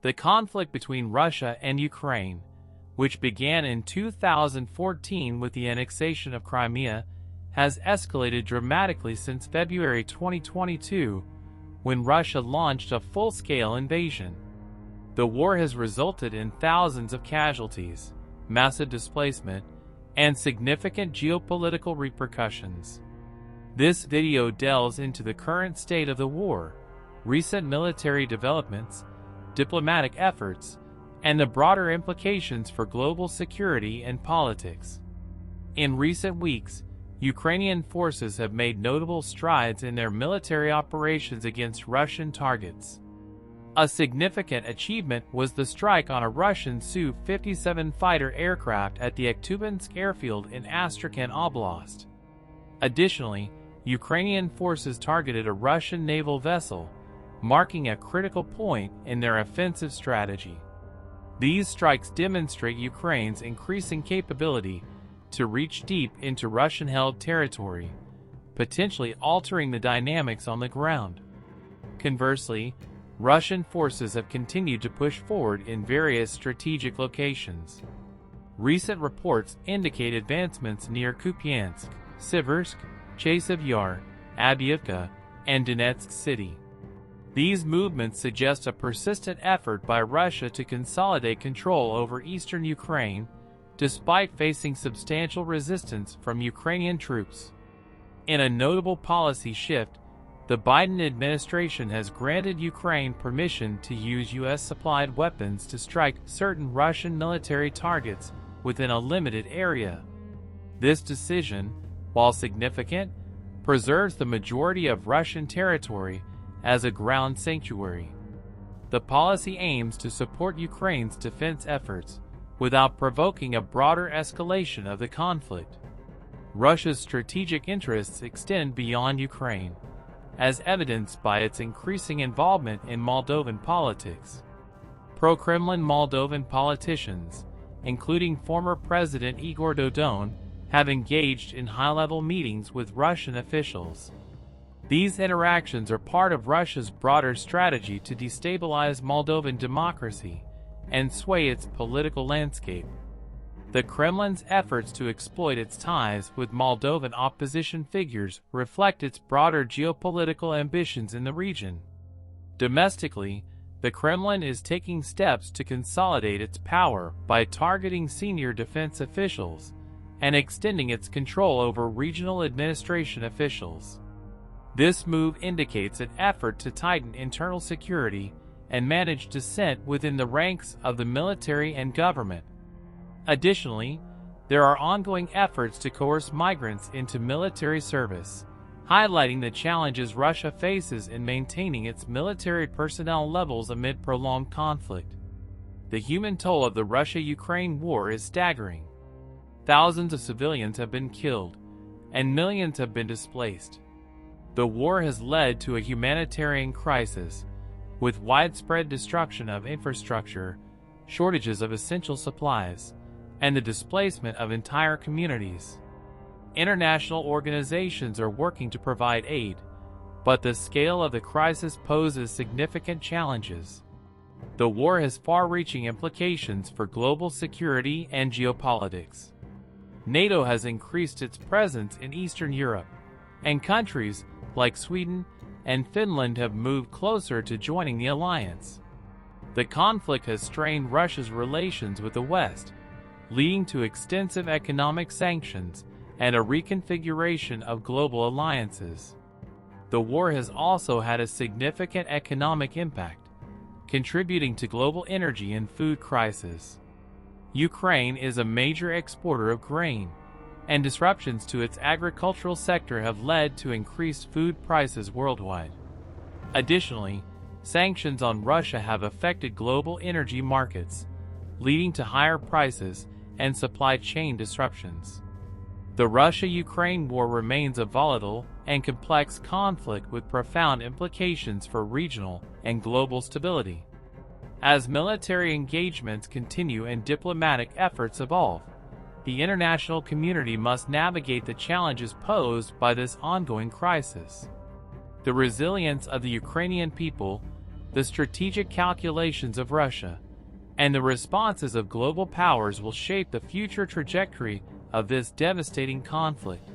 The conflict between Russia and Ukraine, which began in 2014 with the annexation of Crimea, has escalated dramatically since February 2022, when Russia launched a full-scale invasion. The war has resulted in thousands of casualties, massive displacement, and significant geopolitical repercussions. This video delves into the current state of the war, recent military developments, diplomatic efforts, and the broader implications for global security and politics. In recent weeks, Ukrainian forces have made notable strides in their military operations against Russian targets. A significant achievement was the strike on a Russian Su-57 fighter aircraft at the Aktubinsk airfield in Astrakhan Oblast. Additionally, Ukrainian forces targeted a Russian naval vessel, marking a critical point in their offensive strategy. These strikes demonstrate Ukraine's increasing capability to reach deep into Russian-held territory, potentially altering the dynamics on the ground. Conversely, Russian forces have continued to push forward in various strategic locations. Recent reports indicate advancements near Kupiansk, Siversk, Chasiv Yar, Avdiivka, and Donetsk City. These movements suggest a persistent effort by Russia to consolidate control over eastern Ukraine, despite facing substantial resistance from Ukrainian troops. In a notable policy shift, the Biden administration has granted Ukraine permission to use U.S.-supplied weapons to strike certain Russian military targets within a limited area. This decision, while significant, preserves the majority of Russian territory as a ground sanctuary. The policy aims to support Ukraine's defense efforts without provoking a broader escalation of the conflict. Russia's strategic interests extend beyond Ukraine, as evidenced by its increasing involvement in Moldovan politics. Pro-Kremlin Moldovan politicians, including former President Igor Dodon, have engaged in high-level meetings with Russian officials. These interactions are part of Russia's broader strategy to destabilize Moldovan democracy and sway its political landscape. The Kremlin's efforts to exploit its ties with Moldovan opposition figures reflect its broader geopolitical ambitions in the region. Domestically, the Kremlin is taking steps to consolidate its power by targeting senior defense officials and extending its control over regional administration officials. This move indicates an effort to tighten internal security and manage dissent within the ranks of the military and government. Additionally, there are ongoing efforts to coerce migrants into military service, highlighting the challenges Russia faces in maintaining its military personnel levels amid prolonged conflict. The human toll of the Russia-Ukraine war is staggering. Thousands of civilians have been killed, and millions have been displaced. The war has led to a humanitarian crisis, with widespread destruction of infrastructure, shortages of essential supplies, and the displacement of entire communities. International organizations are working to provide aid, but the scale of the crisis poses significant challenges. The war has far-reaching implications for global security and geopolitics. NATO has increased its presence in Eastern Europe, and countries like Sweden and Finland have moved closer to joining the alliance. The conflict has strained Russia's relations with the West, leading to extensive economic sanctions and a reconfiguration of global alliances. The war has also had a significant economic impact, contributing to global energy and food crisis. Ukraine is a major exporter of grain, and disruptions to its agricultural sector have led to increased food prices worldwide. Additionally, sanctions on Russia have affected global energy markets, leading to higher prices and supply chain disruptions. The Russia-Ukraine war remains a volatile and complex conflict with profound implications for regional and global stability. As military engagements continue and diplomatic efforts evolve, the international community must navigate the challenges posed by this ongoing crisis. The resilience of the Ukrainian people, the strategic calculations of Russia, and the responses of global powers will shape the future trajectory of this devastating conflict.